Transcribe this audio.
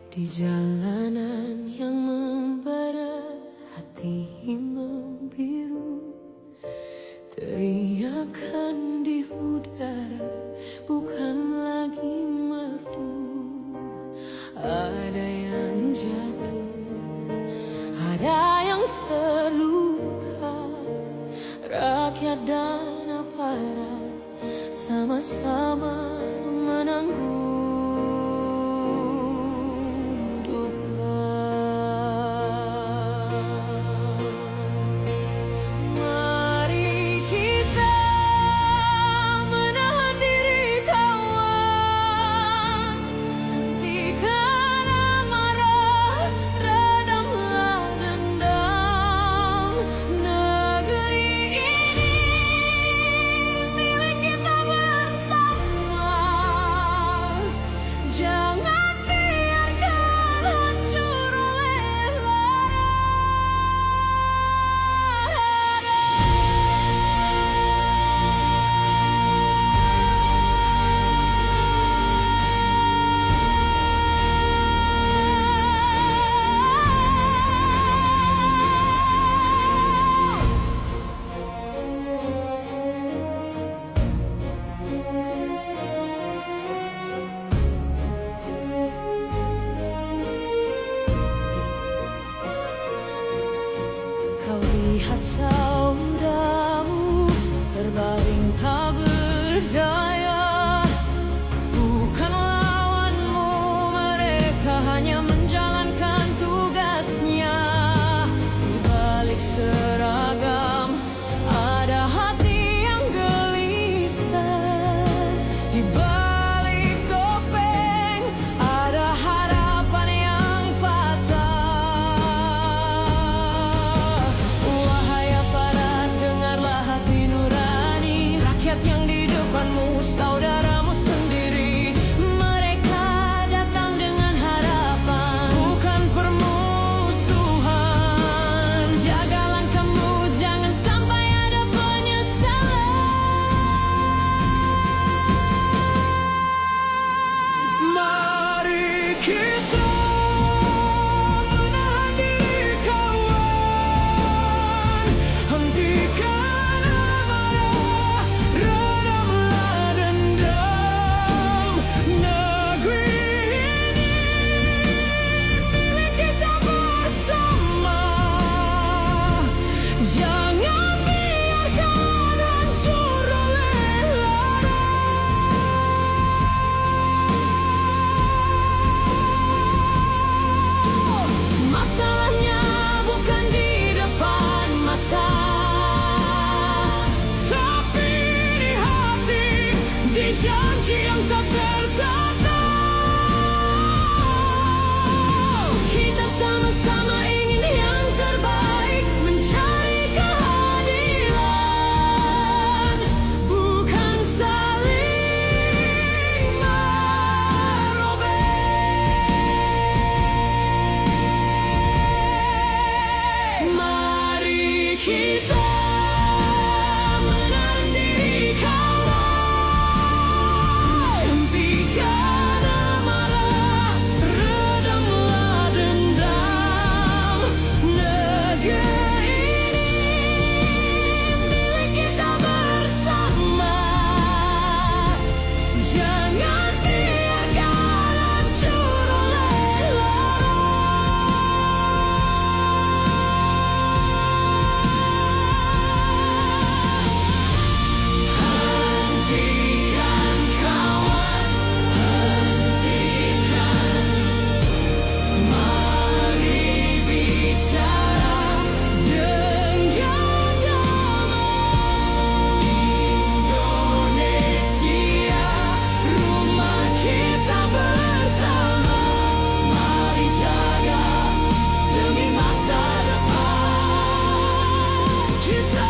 Di jalanan yang membara, hati membiru, teriakan di udara bukan lagi merdu. Ada yang jatuh, ada yang terluka. Rakyat dan aparat sama-sama menanggung duka. Mari kita menahan diri kawan, hentikan amarah, redamlah dendam. Negeri ini milik kita bersama, jangan biarkan hancur oleh lara. Kau lihat saudaramu terbaring tak berdaya, bukan lawanmu, mereka hanya menjalankan tugasnya. Di balik seragam ada hati yang gelisah, di balik topeng ada harapan yang patah. Wahai aparat, dengarlah hati nurani rakyat yang di depanmu, saudaramu sendiri. Mereka datang dengan harapan, bukan permusuhan. Jaga langkahmu, jangan sampai ada penyesalan. Mari kita menahan diri kawan, hentikan amarah, redamlah dendam. Negeri ini milik kita bersama, jangan biarkan hancur oleh lara. Masalahnya bukan di depan mata, tapi di hati, di janji yang tak tertata. Kita sama-sama ingin yang terbaik, mencari keadilan, bukan saling merobek. Mari kita menahan diri kawan, hentikan amarah, redamlah dendam. Negeri ini milik kita bersama, jangan biarkan hancur oleh lara. Hentikan kawan, hentikan. Mari bicara dengan damai. Indonesia, rumah kita bersama. Mari jaga demi masa depan kita.